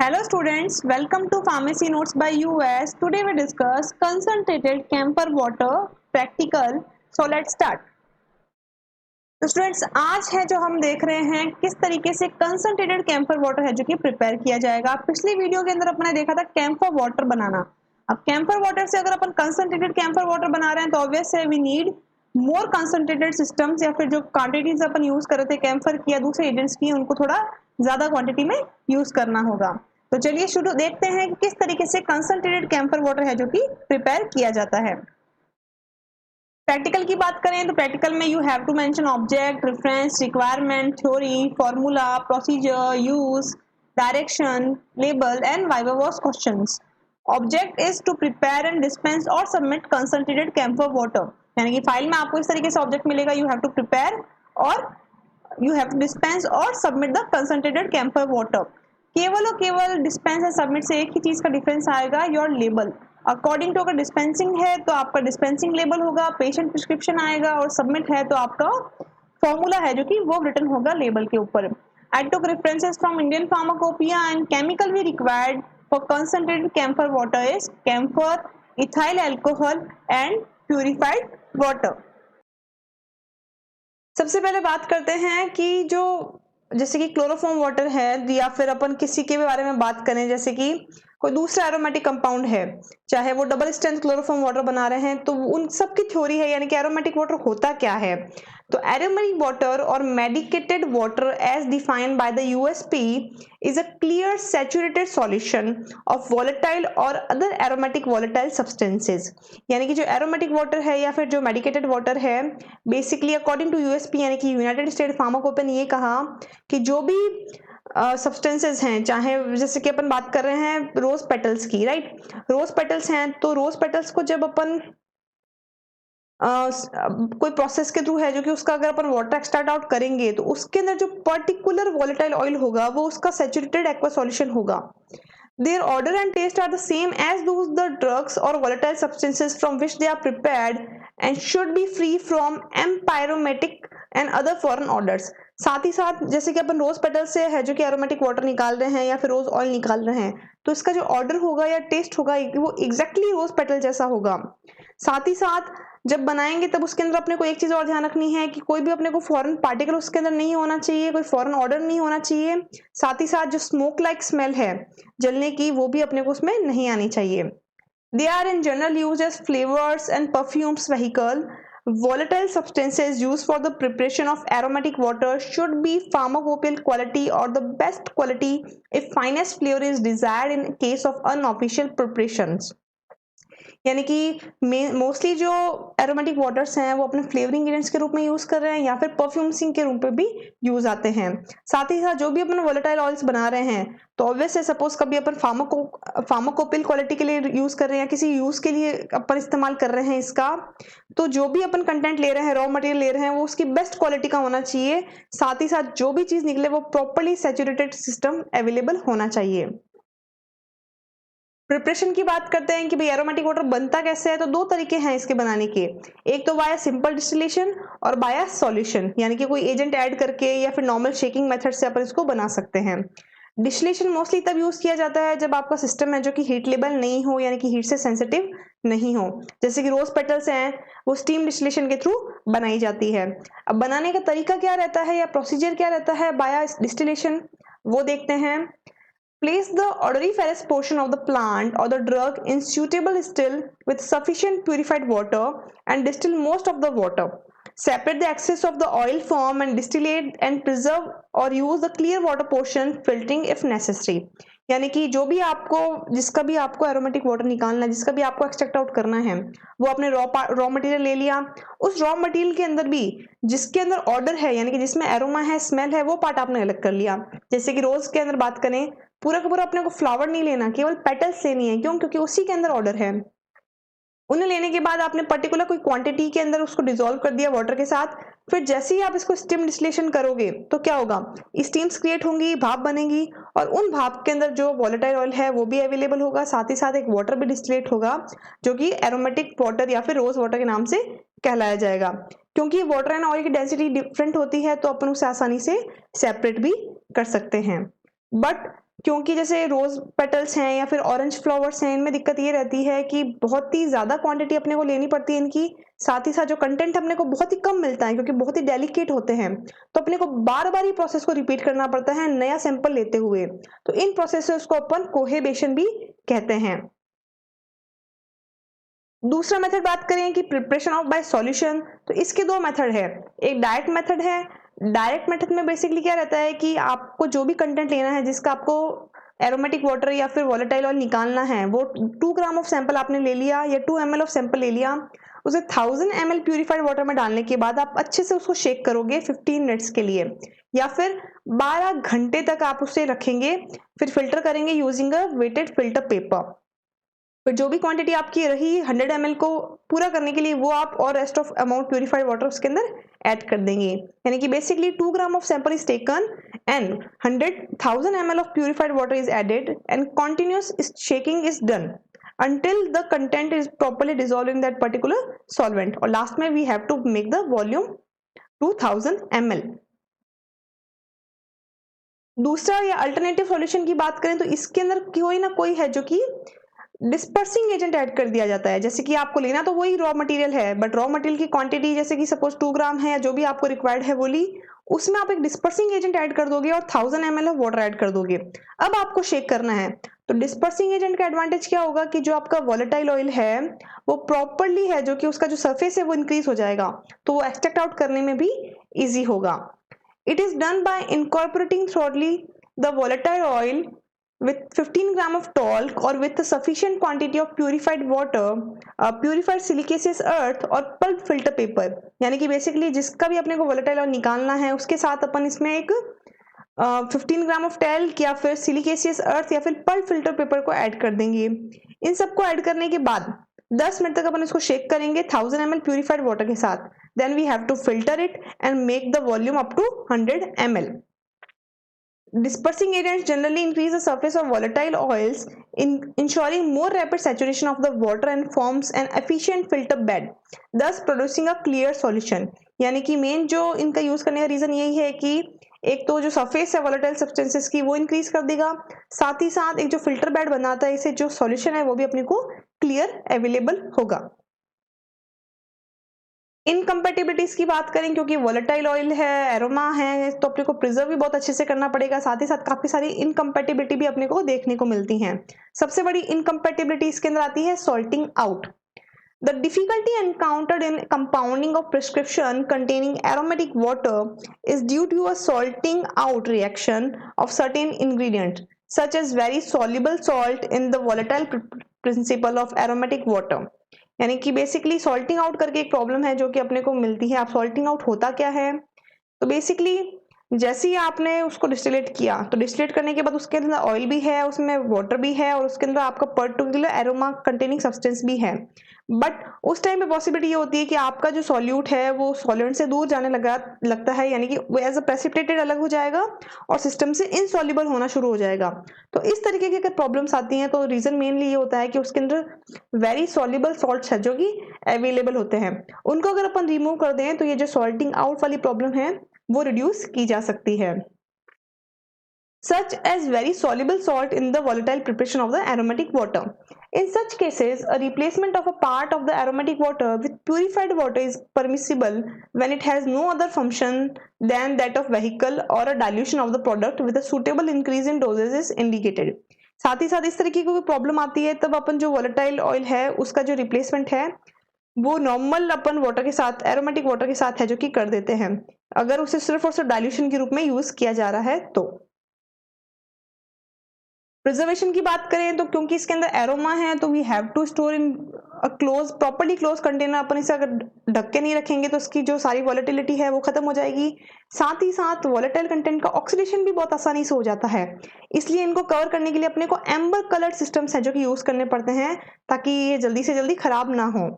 Hello students, welcome to Pharmacy Notes by US. Today we discuss concentrated camphor water practical. So let's start. तो students आज है जो हम देख रहे हैं किस तरीके से कंसंट्रेटेड कैम्फर वाटर है जो कि प्रिपेयर किया जाएगा। पिछली वीडियो के अंदर अपने देखा था कैम्फर वाटर बनाना। अब कैम्फर वाटर से अगर अपन कंसंट्रेटेड कैम्फर वाटर बना रहे हैं तो ऑब्वियस है we need more concentrated systems या फिर जो क्वांटिटीज अपन यूज कर रहे थे कैम्फर की या दूसरे एजेंट्स की उनको थोड़ा ज्यादा क्वांटिटी में यूज करना होगा। तो चलिए शुरू देखते हैं कि किस तरीके से कंसंट्रेटेड कैम्फर वाटर है जो कि प्रिपेयर किया जाता है। प्रैक्टिकल की बात करें तो प्रैक्टिकल में you have to mention object, reference, requirement, theory, formula, procedure, use, direction, label and viva voce questions. Object is to prepare and dispense और सबमिट कंसंट्रेटेड कैम्फर वाटर, यानी कि फाइल में आपको इस तरीके से ऑब्जेक्ट मिलेगा, यू हैव टू प्रिपेयर और यू हैव टू डिस्पेंस और submit the concentrated camphor water. केवल और केवल डिस्पेंस और सबमिट से एक ही चीज का डिफरेंस आएगा, योर लेबल। अकॉर्डिंग टू अगर डिस्पेंसिंग है तो आपका डिस्पेंसिंग लेबल होगा, पेशेंट प्रिस्क्रिप्शन आएगा, और सबमिट है तो आपका फॉर्मूला है जो कि वो रिटन होगा लेबल के ऊपर। I took references from Indian Pharmacopoeia and chemical we required for concentrated camphor water is camphor, ethyl alcohol and purified water। सबसे पहले बात करते हैं कि जो जैसे कि क्लोरोफॉर्म वाटर है या फिर अपन किसी के भी बारे में बात करें, जैसे कि कोई दूसरा एरोमेटिक कंपाउंड है, चाहे वो डबल स्ट्रेंथ क्लोरोफॉर्म वाटर बना रहे हैं, तो उन सब की थ्योरी है, यानी कि एरोमेटिक वाटर होता क्या है। तो एरोमेटिक वाटर और medicated water as defined by the USP is a clear saturated solution of volatile और अदर एरोमेटिक वॉलेटाइल सब्सटेंसेज। यानी कि जो एरोमेटिक वाटर है या फिर जो मेडिकेटेड वाटर है, बेसिकली अकॉर्डिंग टू यूएसपी यानी कि यूनाइटेड स्टेट फार्माकोपे ने ये कहा कि जो भी सब्सटेंसेज हैं, चाहे जैसे कि अपन बात कर रहे हैं रोज पेटल्स की, राइट, रोज पेटल्स हैं, तो रोज पेटल्स को जब अपन कोई प्रोसेस के थ्रू है जो कि उसका अगर अपन वाटर एक्सट्रैक्ट आउट करेंगे तो उसके अंदर जो पर्टिकुलर वॉलेटाइल ऑयल होगा वो उसका सैचुरेटेड एक्वा सॉल्यूशन होगा। Their odor and taste are the same as those the drugs or volatile substances from which they are prepared and should be free from empyromatic and other foreign odors। साथ ही साथ जैसे कि अपन rose petal से है जो कि aromatic water निकाल रहे हैं या फिर रोज ऑयल निकाल रहे हैं, तो इसका जो ऑर्डर होगा या टेस्ट होगा वो एग्जैक्टली रोज पेटल जैसा होगा। साथ ही साथ जब बनाएंगे तब उसके अंदर अपने को एक चीज और ध्यान रखनी है कि कोई भी अपने को फॉरेन पार्टिकल उसके अंदर नहीं होना चाहिए, कोई फॉरेन ऑर्डर नहीं होना चाहिए। साथ ही साथ जो स्मोक लाइक स्मेल है जलने की, वो भी अपने को उसमें नहीं आनी चाहिए। They are in general used as flavors and perfumes vehicle. Volatile substances used for the preparation of aromatic water should be pharmacopoeial quality or the best quality if finest flavor is desired in case of unofficial preparations। यानी कि mostly जो aromatic waters हैं वो अपने flavouring agents के रूप में use कर रहे हैं या फिर परफ्यूम्सिंग के रूप में भी यूज आते हैं। साथ ही साथ जो भी अपन वोलेटाइल ऑयल्स बना रहे हैं, तो ऑब्वियस है सपोज कभी अपन फार्माकोपिल क्वालिटी के लिए यूज कर रहे हैं या किसी यूज के लिए अपन इस्तेमाल कर रहे हैं इसका, तो जो भी अपन कंटेंट ले रहे हैं, रॉ मटेरियल ले रहे हैं, वो उसकी बेस्ट क्वालिटी का होना चाहिए। साथ ही साथ जो भी चीज निकले वो प्रॉपरली सैचुरेटेड सिस्टम अवेलेबल होना चाहिए। प्रिपरेशन की बात करते हैं कि भाई एरोमेटिक वाटर बनता कैसे है, तो दो तरीके हैं इसके बनाने के। एक तो बाया सिंपल डिस्टिलेशन और बाया सॉल्यूशन, यानी कि कोई एजेंट ऐड करके या फिर नॉर्मल शेकिंग मेथड से अपन इसको बना सकते हैं। डिस्टिलेशन मोस्टली तब यूज किया जाता है जब आपका सिस्टम है जो कि हीट लेबल नहीं हो, यानी कि हीट से सेंसिटिव नहीं हो। जैसे कि रोज पेटल्स हैं वो स्टीम डिस्टिलेशन के थ्रू बनाई जाती है। अब बनाने का तरीका क्या रहता है या प्रोसीजर क्या रहता है बाया डिस्टिलेशन, वो देखते हैं। Place the odoriferous portion of the plant or the drug in suitable still with sufficient purified water and distill most of the water. Separate the excess of the oil form and distillate and preserve or use the clear water portion, filtering if necessary। यानी कि जो भी आपको जिसका भी आपको aromatic water निकालना है, जिसका भी आपको एक्सट्रैक्ट आउट करना है, वो आपने रॉ मटेरियल ले लिया। उस रॉ मटेरियल के अंदर भी जिसके अंदर ऑर्डर है, यानी कि जिसमें एरोमा है, स्मेल है, वो पार्ट आपने अलग कर लिया। जैसे कि रोज के अंदर बात करें, पूरा का पूरा अपने को फ्लावर नहीं लेना, केवल पेटल्स लेनी है। क्यों? क्योंकि उसी के अंदर ऑर्डर है। उन्हें लेने के बाद आपने पर्टिकुलर कोई क्वांटिटी के अंदर उसको डिसॉल्व कर दिया वाटर के साथ। फिर जैसे ही आप इसको स्टीम डिस्टिलेशन करोगे तो क्या होगा, स्टीम्स क्रिएट होंगी, भाप बनेगी, और उन भाप के अंदर जो वॉलेटाइल ऑयल है वो भी अवेलेबल होगा। साथ ही साथ एक वाटर भी डिस्टिलेट होगा जो कि एरोमेटिक वाटर या फिर रोज वाटर के नाम से कहलाया जाएगा। क्योंकि वाटर एंड ऑयल की डेंसिटी डिफरेंट होती है तो अपन उसे आसानी से सेपरेट भी कर सकते हैं। बट क्योंकि जैसे रोज पेटल्स हैं या फिर ऑरेंज फ्लावर्स हैं, इनमें दिक्कत ये रहती है कि बहुत ही ज़्यादा क्वांटिटी अपने को लेनी पड़ती है इनकी, साथ ही साथ जो कंटेंट अपने को बहुत ही कम मिलता है क्योंकि बहुत ही डेलिकेट होते हैं, तो अपने को बार-बार ही प्रोसेस को रिपीट करना पड़ता है नया सैंपल लेते हुए। तो इन प्रोसेसेस को अपन कोहेबेशन भी कहते हैं। दूसरा मेथड बात करें कि प्रिपरेशन ऑफ बाय सॉल्यूशन, तो इसके दो मेथड है। एक डायरेक्ट मेथड है। डायरेक्ट मेथड में बेसिकली क्या रहता है कि आपको जो भी कंटेंट लेना है जिसका आपको एरोमेटिक वाटर या फिर वॉलेटाइल ऑयल निकालना है, वो 2 ग्राम ऑफ सैंपल आपने ले लिया या 2 ml ऑफ सैंपल ले लिया, उसे 1000 ml प्यूरिफाइड वाटर में डालने के बाद आप अच्छे से उसको शेक करोगे 15 मिनट्स के लिए, या फिर 12 घंटे तक आप उसे रखेंगे, फिर फिल्टर करेंगे using a weighted filter paper. फिर जो भी क्वांटिटी आपकी रही 100 ml को पूरा करने के लिए, वो आप और rest of amount purified water उसके अंदर ऐड कर देंगे। यानी कि basically 2 gram of sample is taken and 100,000 ml of purified water is added and continuous shaking is done until the content is properly dissolved in that particular solvent, और last में we have to make the volume 2000 ml। दूसरा या alternative solution की बात करें तो इसके अंदर कोई ना कोई है जो कि डिस्पर्सिंग एजेंट ऐड कर दिया जाता है। जैसे कि आपको लेना तो वही रॉ मटेरियल है, बट रॉ मटेरियल की क्वांटिटी जैसे कि सपोज 2 ग्राम है या जो भी आपको रिक्वायर्ड है वो ली, उसमें आप एक डिस्पर्सिंग एजेंट ऐड कर दोगे और 1000 ml ऑफ वाटर ऐड कर दोगे। अब आपको शेक करना है, तो डिस्पर्सिंग एजेंट का एडवांटेज क्या होगा कि जो आपका वॉलेटाइल ऑयल है वो प्रॉपरली है, जो कि उसका जो सरफेस है वो इंक्रीज हो जाएगा, तो वो एक्सट्रैक्ट आउट करने में भी ईजी होगा। It is done by incorporating thoroughly the volatile oil with 15 gram of talc or with a sufficient quantity of purified water, purified silicaceous earth और pulp filter paper। यानी कि बेसिकली जिसका भी अपने को volatile oil निकालना है उसके साथ अपन इसमें एक 15 ग्राम ऑफ टेल्क या फिर सिलिकेसियस अर्थ या फिर पल्प फिल्टर पेपर को ऐड कर देंगे। इन सबको ऐड करने के बाद 10 मिनट तक अपन इसको शेक करेंगे 1000 ml प्यूरिफाइड वाटर के साथ। Then we have to filter it and make the volume up to 100 ml। Dispersing agents generally increase the surface of volatile oils, ensuring more rapid saturation of the water and forms an efficient filter bed, thus producing a clear solution। यानी कि main जो इनका use करने का reason यही है कि एक तो जो सरफेस है वोलेटाइल सब्सटेंसेस की वो इंक्रीज कर देगा, साथ ही साथ एक जो फिल्टर बेड बनाता है इससे जो सॉल्यूशन है वो भी अपने को क्लियर अवेलेबल होगा। इनकम्पेटिबिलिटीज की बात करें, क्योंकि वोलेटाइल ऑयल है, एरोमा है, तो अपने को प्रिजर्व भी बहुत अच्छे से करना पड़ेगा, साथ ही साथ काफी सारी इनकम्पेटिबिलिटी भी अपने को देखने को मिलती हैं। सबसे बड़ी इनकम्पेटिबिलिटी इसके अंदर आती है salting out. The difficulty encountered in compounding of prescription containing aromatic water is due to a salting out reaction of certain ingredients, such as very soluble salt in the volatile principle of aromatic water। यानी कि basically salting out करके एक problem है जो कि अपने को मिलती है। आप सॉल्टिंग आउट होता क्या है, तो बेसिकली जैसे ही आपने उसको डिस्टिलेट किया, तो डिस्टिलेट करने के बाद उसके अंदर ऑयल भी है, उसमें वाटर भी है और उसके अंदर आपका पर्टिकुलर एरोमा कंटेनिंग सब्सटेंस भी है। बट उस टाइम पे पॉसिबिलिटी ये होती है कि आपका जो सॉल्यूट है वो सॉल्वेंट से दूर जाने लगता है, यानी कि वो एज अ प्रेसिपिटेटेड अलग हो जाएगा और सिस्टम से इनसॉल्युबल होना शुरू हो जाएगा। तो इस तरीके की अगर प्रॉब्लम्स आती हैं तो रीजन मेनली ये होता है कि उसके अंदर वेरी सॉल्युबल सॉल्ट्स है जो कि अवेलेबल होते हैं, उनको अगर अपन रिमूव कर दें तो ये जो सॉल्टिंग आउट वाली प्रॉब्लम है वो रिड्यूस की जा सकती है। Such as very soluble salt in the volatile preparation of the aromatic water. In such cases, a replacement of a part of the aromatic water with purified water is permissible when it has no other function than that of vehicle, or a dilution of the product with a suitable increase in dosage is indicated। साथ ही साथ इस तरीके की कोई problem आती है तब अपन जो वोलेटाइल ऑयल है उसका जो रिप्लेसमेंट है वो नॉर्मल अपन वाटर के साथ, एरोमेटिक वाटर के साथ है जो कि कर देते हैं, अगर उसे सिर्फ और सिर्फ डाइल्यूशन के रूप में यूज किया जा रहा है तो। प्रिजर्वेशन की बात करें तो क्योंकि इसके अंदर एरोमा है तो we have to store in a close, properly close container. अपन इसे अगर ढक के नहीं रखेंगे तो इसकी जो सारी वॉलेटिलिटी है वो खत्म हो जाएगी। साथ ही साथ वॉलेटाइल कंटेंट का ऑक्सीडेशन भी बहुत आसानी से हो जाता है, इसलिए इनको कवर करने के लिए अपने को एम्बर कलर्ड सिस्टम्स है जो कि यूज करने पड़ते हैं ताकि ये जल्दी से जल्दी खराब ना हो।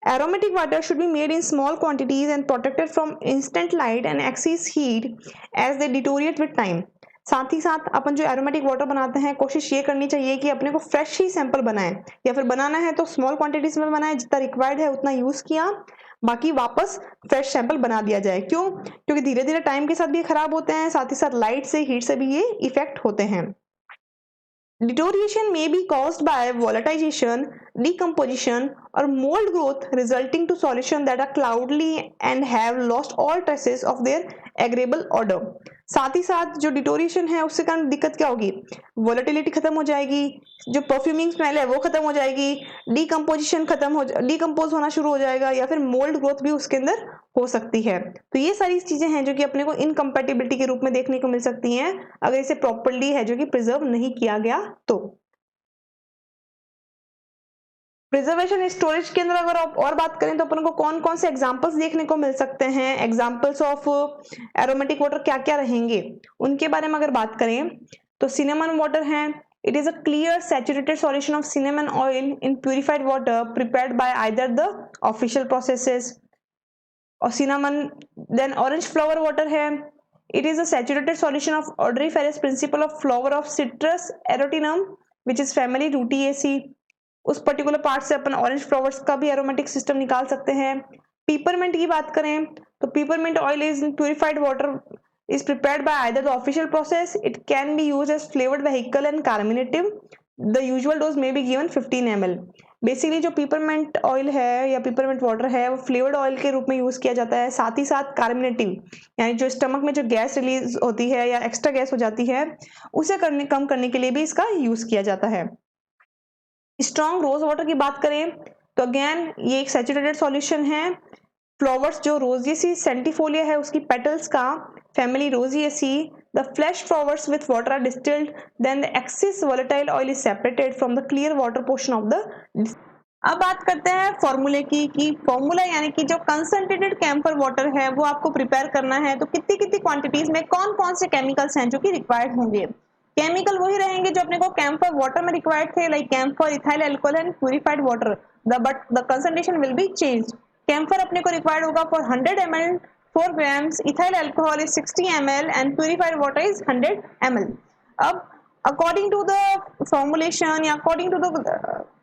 Aromatic water should be made in small quantities and protected from instant light and excess heat as they deteriorate with time। साथ ही साथ अपन जो एरोमेटिक वाटर बनाते हैं कोशिश ये करनी चाहिए कि अपने को फ्रेश ही सैंपल बनाएं, या फिर बनाना है तो स्मॉल क्वांटिटीज में बनाएं, जितना रिक्वायर्ड है उतना यूज किया, बाकी वापस फ्रेश सैंपल बना दिया जाए। क्यों? क्योंकि धीरे धीरे टाइम के साथ भी खराब होते हैं, साथ ही साथ लाइट से, हीट से भी ये इफेक्ट होते हैं। Deterioration may be caused by volatilization, decomposition, or mold growth resulting to solution that are cloudy and have lost all traces of their agreeable order. साथ ही साथ जो डिटोरिएशन है उससे कारण दिक्कत क्या होगी, वोलेटिलिटी खत्म हो जाएगी, जो परफ्यूमिंग स्मेल है वो खत्म हो जाएगी, डिकम्पोज होना शुरू हो जाएगा, या फिर मोल्ड ग्रोथ भी उसके अंदर हो सकती है। तो ये सारी चीजें हैं जो कि अपने को इनकम्पैटिबिलिटी के रूप में देखने को मिल सकती हैं अगर इसे प्रॉपर्ली है जो कि प्रिजर्व नहीं किया गया तो। प्रिजर्वेशन स्टोरेज के अंदर अगर आप और बात करें तो अपन को कौन कौन से एग्जांपल्स देखने को मिल सकते हैं, एग्जांपल्स ऑफ एरोमेटिक वाटर क्या क्या रहेंगे उनके बारे में अगर बात करें तो सिनेमन वाटर है, it is a clear saturated solution of cinnamon oil in purified water prepared by either the official processes. और cinnamon then orange flower water है, it is a saturated solution of odoriferous principle of flower of citrus erotinum which is family Rutaceae। उस particular part से अपन orange flowers का भी aromatic system निकाल सकते हैं। पीपरमिंट की बात करें तो peppermint oil is in purified water is prepared by either the official process, it can be used as flavored vehicle and carminative, the usual dose may be given 15 ml। Basically जो peppermint oil है या peppermint water है वो flavoured oil के रूप में use किया जाता है, साथ ही साथ कार्मिनेटिव यानी जो स्टमक में जो गैस रिलीज होती है या एक्स्ट्रा गैस हो जाती है उसे कम करने के लिए भी इसका यूज किया जाता है। स्ट्रॉन्ग रोज वाटर की बात करें तो अगेन ये एक सैचुरेटेड सॉल्यूशन है, फ्लावर्स जो रोजिएसी सेंटिफोलिया है उसकी पेटल्स का family रोजिएसी, the flesh flowers with water are distilled, then the excess volatile oil is separated from the clear water portion of the। अब बात करते हैं फॉर्मूले की कि फॉर्मूला यानी कि जो कंसंट्रेटेड कैम्फर वाटर है वो आपको प्रिपेयर करना है तो कितनी कितनी क्वांटिटीज में कौन कौन से केमिकल्स हैं जो कि रिक्वायर्ड होंगे। केमिकल वही रहेंगे जो अपने को कैम्फर वाटर में रिक्वायर्ड थे, like camphor, ethyl alcohol and purified water, but the concentration will be changed. Camphor अपने को रिक्वायर्ड होगा for 100 ml 4 grams, ethyl alcohol is 60 ml and purified water is 100 ml। अब अकॉर्डिंग टू द फॉर्मुलेशन या according to the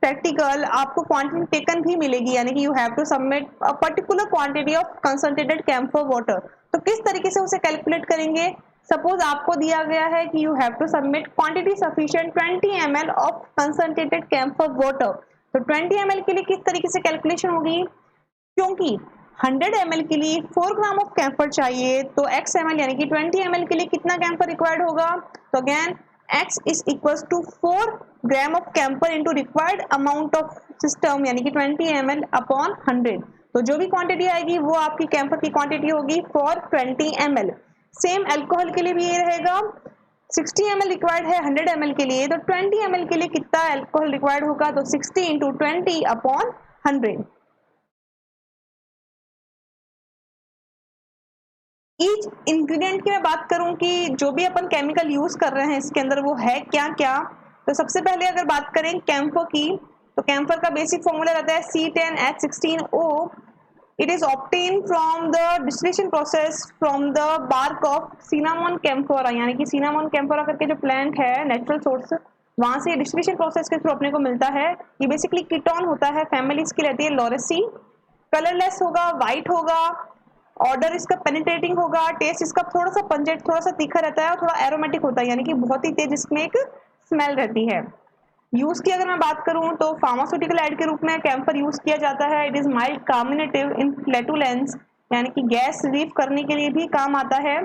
practical आपको quantity taken भी मिलेगी, यानी कि you have to submit a particular quantity of concentrated camphor water. तो किस तरीके से उसे कैलकुलेट करेंगे, सपोज आपको दिया गया है कि you have to submit quantity sufficient 20 ml of concentrated camphor water, तो 20 ml के लिए किस तरीके से कैलकुलेशन होगी, क्योंकि 100 ml के लिए 4 ग्राम ऑफ कैम्फर चाहिए तो x ml यानी कि 20 ml के लिए कितना कैम्फर रिक्वायर्ड होगा, तो again x is equal to 4 gram of camphor into required amount of system यानी कि 20 ml अपॉन 100। तो जो भी क्वांटिटी आएगी वो आपकी कैम्फर की क्वांटिटी होगी फॉर 20 ml। सेम अल्कोहल के लिए भी ये रहेगा, 60 ml रिक्वायर्ड है 100 ml के लिए, तो 20 ml के लिए कितना अल्कोहल रिक्वायर्ड होगा, तो 60 इंटू 20 अपॉन 100। ईच इंग्रेडिएंट की मैं बात करूं कि जो भी अपन केमिकल यूज कर रहे हैं इसके अंदर वो है क्या क्या, तो सबसे पहले अगर बात करें कैम्फर की तो कैम्फर का बेसिक फॉर्मूला रहता है C10H16O। It is obtain from the distillation process from the bark of cinnamon camphora, यानी कि सिनामोन कैम्फोरा करके जो प्लांट है नेचुरल सोर्स वहां से डिस्टिलेशन प्रोसेस के थ्रू अपने को मिलता है। ये बेसिकली कीटोन होता है, फैमिली इसकी रहती है लॉरेसी, कलरलेस होगा, व्हाइट होगा, ऑर्डर इसका पेनिट्रेटिंग होगा, टेस्ट इसका थोड़ा सा पंजेंट थोड़ा सा तीखा रहता है और थोड़ा एरोमेटिक होता है, यानी कि बहुत ही तेज इसमें एक स्मेल रहती है। यूज की अगर मैं बात करूं तो फार्मास्यूटिकल एड के रूप में कैम्फर यूज किया जाता है। It is mild carminative in flatulence यानी कि गैस रिलीफ करने के लिए भी काम आता है।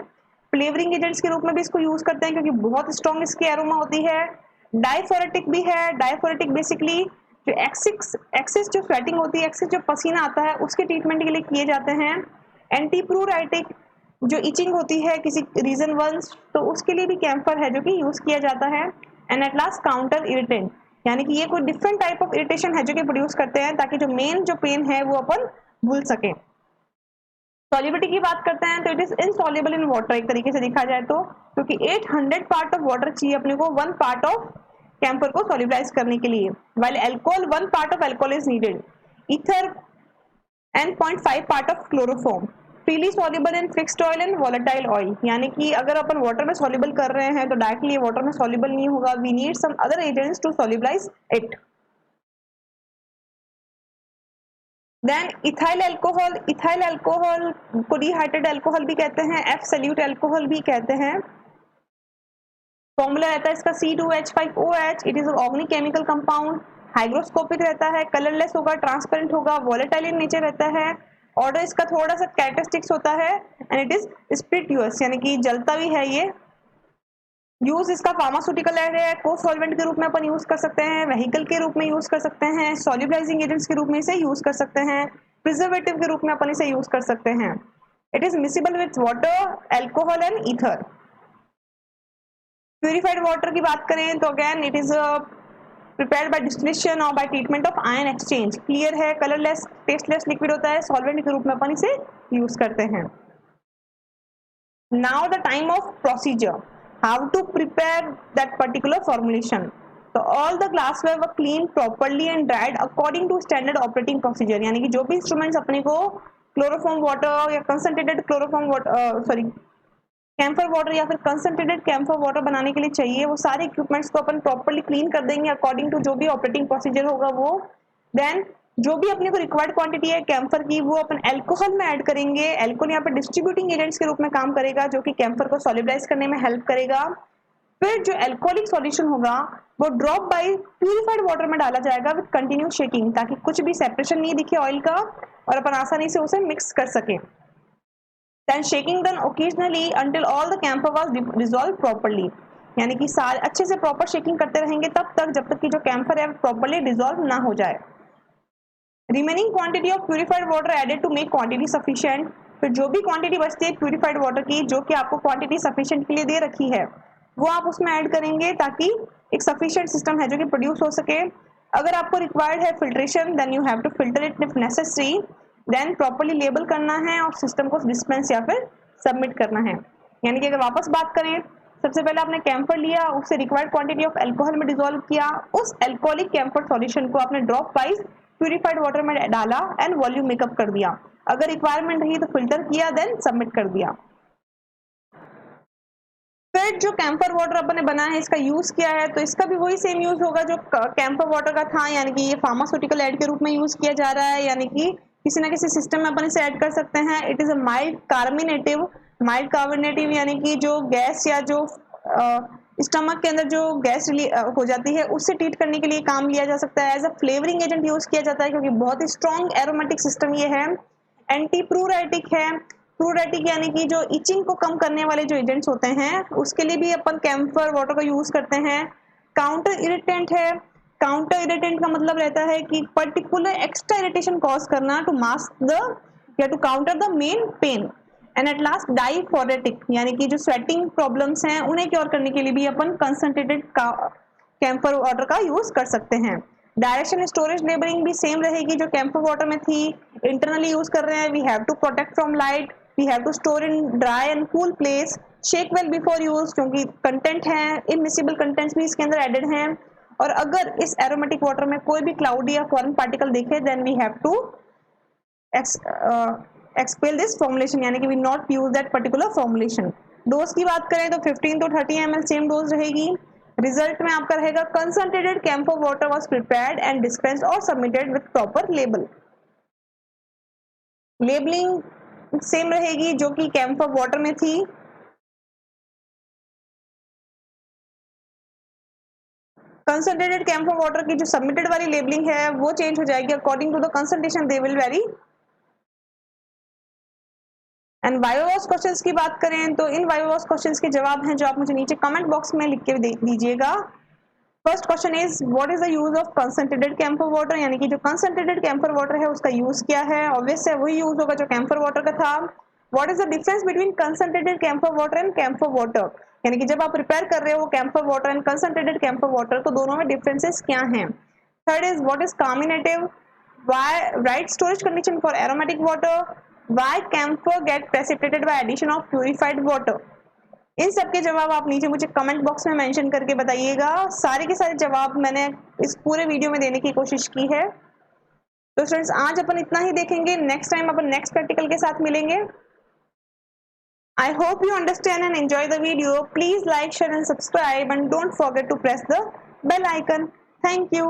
फ्लेवरिंग एजेंट्स के रूप में भी इसको यूज करते हैं क्योंकि बहुत स्ट्रॉन्ग इसकी एरोमा होती है। डाइफोरेटिक भी है, डाइफोरेटिक बेसिकली जो एक्सिस जो स्वेटिंग होती है, एक्सिस जो पसीना आता है उसके ट्रीटमेंट के लिए किए जाते हैं। एंटीप्रूराइटिक जो इचिंग होती है किसी रीजन वंस तो उसके लिए भी कैम्फर है जो कि यूज किया जाता है। And at last counter irritant यानी कि ये कोई डिफरेंट टाइप ऑफ इरिटेशन है जो कि प्रोड्यूस करते हैं ताकि जो मेन जो पेन है वो अपन भूल सके। सॉल्युबिलिटी की बात करते हैं तो it is insoluble in water एक तरीके से देखा जाए तो, क्योंकि 800 पार्ट ऑफ वाटर चाहिए अपने को 1 पार्ट ऑफ कैम्फर को सॉल्युबलाइज करने के लिए, while alcohol 1 part of alcohol is needed, ether and 0.5 part of chloroform, freely soluble in fixed oil and volatile oil, यानी कि अगर अपन वाटर में सॉल्युबल कर रहे हैं तो डायरेक्टली वाटर में सॉल्युबल नहीं होगा, we need some other agents to solubilize it. Then ethyl alcohol को डिहाइड्रेटेड अल्कोहल भी कहते हैं, एफ सल्यूट अल्कोहल भी कहते हैं। फॉर्मूला रहता है इसका C2H5OH। It is organic chemical compound, hygroscopic रहता है, कलरलेस होगा, ट्रांसपेरेंट होगा, वोलेटाइल इन नेचर रहता है। ऑर्डर इसका थोड़ा सा कैरेक्टरिस्टिक्स होता है एंड इट इज स्पिरिटुअस यानी कि जलता भी है ये। यूज इसका फार्मास्यूटिकल है, को सॉल्वेंट के रूप में अपन यूज कर सकते हैं, व्हीकल के रूप में यूज कर सकते हैं, सॉल्युबलाइजिंग एजेंट्स के रूप में इसे यूज कर सकते हैं, प्रिजर्वेटिव के रूप में अपन इसे यूज कर सकते हैं। It is miscible with water, alcohol and ether. Purified water की बात करें तो again it is prepared by distillation और by treatment of ion exchange. Clear है, कलरलेस, टेस्टलेस लिक्विड होता है, सॉल्वेंट के रूप में अपन इसे यूज करते हैं। Now the time of procedure, how to prepare that particular formulation. तो all the glassware were clean properly and dried according to standard operating procedure. यानी कि जो भी इंस्ट्रूमेंट्स अपने को क्लोरोफॉर्म वाटर या concentrated chloroform water camphor water या फिर कंसंट्रेटेड कैम्फर वाटर बनाने के लिए चाहिए, वो सारे इक्विपमेंट्स को अपन प्रॉपर्ली क्लीन कर देंगे अकॉर्डिंग टू जो भी ऑपरेटिंग प्रोसीजर होगा वो। देन जो भी अपने को रिक्वायर्ड क्वांटिटी है कैम्फर की वो अपन अल्कोहल में ऐड करेंगे। अल्कोहल यहाँ पर डिस्ट्रीब्यूटिंग एजेंट्स के रूप में काम करेगा जो कि कैम्फर को सॉल्युबलाइज करने में हेल्प करेगा। फिर जो अल्कोहलिक सॉल्यूशन होगा वो ड्रॉप बाय प्यूरिफाइड वाटर में डाला जाएगा विद कंटिन्यूस शेकिंग, ताकि कुछ भी सेपरेशन नहीं दिखे ऑयल का और अपन आसानी से उसे मिक्स कर सके। Then shaking them occasionally until all the camphor was dissolved properly। यानी कि सारे अच्छे से प्रॉपर शेकिंग करते रहेंगे तब तक जब तक कि जो कैम्फर है प्रॉपर्ली डिसॉल्व ना हो जाए। Remaining quantity of purified water added to make quantity sufficient. फिर जो भी क्वांटिटी बचती है प्यूरिफाइड वाटर की जो कि आपको क्वांटिटी सफिशिएंट के लिए दे रखी है वो आप उसमें ऐड करेंगे ताकि एक सफिशिएंट सिस्टम है जो कि प्रोड्यूस हो सके। अगर आपको रिक्वायर्ड है filtration then you have to filter it if necessary. Then properly label करना है और सिस्टम को डिस्पेंस या फिर सबमिट करना है। यानी कि अगर वापस बात करें, सबसे पहले आपने कैम्फर लिया, उससे रिक्वायर्ड क्वांटिटी ऑफ अल्कोहल में डिसॉल्व किया, उस अल्कोहलिक कैम्फर सॉल्यूशन को आपने ड्रॉप वाइज प्यूरिफाइड वाटर में डाला एंड वॉल्यूम मेकअप कर दिया। अगर रिक्वायरमेंट रही तो फिल्टर किया देन सबमिट कर दिया। फिर जो कैम्फर वाटर अपन ने बना है इसका यूज किया है तो इसका भी वही सेम यूज होगा जो कैम्फर वाटर का था, यानी कि ये फार्मास्यूटिकल एड के रूप में यूज किया जा रहा है, यानी कि किसी ना किसी सिस्टम में अपन इसे ऐड कर सकते हैं। इट इज अ माइल्ड कार्बोनेटिव यानी कि जो गैस या जो स्टमक के अंदर जो गैस हो जाती है उससे ट्रीट करने के लिए काम लिया जा सकता है। As a flavouring agent use किया जाता है क्योंकि बहुत ही स्ट्रॉन्ग एरोमेटिक सिस्टम ये है। एंटी प्रूराइटिक है, प्रूराइटिक यानी कि जो इचिंग को कम करने वाले जो एजेंट्स होते हैं उसके लिए भी अपन कैम्फर वाटर का यूज करते हैं। काउंटर इरिटेंट है, काउंटर इरिटेंट का मतलब रहता है कि पर्टिकुलर एक्स्ट्रा इरिटेशन कॉज करना टू मास्क द या to counter the main pain. And at last diaphoretic यानी कि जो स्वेटिंग प्रॉब्लम्स हैं उन्हें क्योर करने के लिए भी अपन कंसंट्रेटेड कैम्फर वाटर का यूज कर सकते हैं। डायरेक्शन स्टोरेज लेबलिंग भी सेम रहेगी जो कैम्फर वाटर में थी। इंटरनली यूज कर रहे हैं, we have to protect from light, we have to store in dry and cool place, shake well before use क्योंकि कंटेंट है इमिसिबल कंटेंट्स भी इसके अंदर एडेड हैं। और अगर इस एरोमेटिक वाटर में कोई भी क्लाउडी या फॉरेन पार्टिकल देखे then we have to expel this formulation, यानी कि we not use that particular formulation. Dose की बात करें तो 15 to 30 ml सेम डोज रहेगी। रिजल्ट में आपका रहेगा concentrated camphor water was prepared and dispensed और submitted with proper label. Labelling same रहेगी जो कि कैम्फर वाटर में थी। कंसंट्रेटेड कैम्फर वाटर की जो सबमिटेड वाली लेबलिंग है वो चेंज हो जाएगी according to the concentration they will vary. And viva voce questions की बात करें तो इन वाइवावॉस क्वेश्चंस के जवाब हैं जो आप मुझे नीचे कमेंट बॉक्स में लिख के दीजिएगा। First question is what is the use of concentrated camphor water, यानी कि जो कंसंट्रेटेड कैम्फर वाटर है उसका यूज क्या है। ऑब्वियस है वही यूज होगा जो कैम्फर वाटर का था। What is the difference between concentrated camphor water and camphor water, यानी कि जब आप प्रिपेयर कर रहे हो camphor water and concentrated camphor water तो दोनों में डिफरेंसेस क्या हैं। Third is what is carminative, why write storage condition for aromatic water, why camphor get precipitated by addition of purified water. इन सब के जवाब आप नीचे मुझे कमेंट बॉक्स में मेंशन करके बताइएगा। सारे के सारे जवाब मैंने इस पूरे वीडियो में देने की कोशिश की है। तो स्टूडेंट्स आज अपन इतना ही देखेंगे, नेक्स्ट टाइम अपन नेक्स्ट प्रैक्टिकल के साथ मिलेंगे। I hope you understand and enjoy the video. Please like, share and subscribe and don't forget to press the bell icon. Thank you.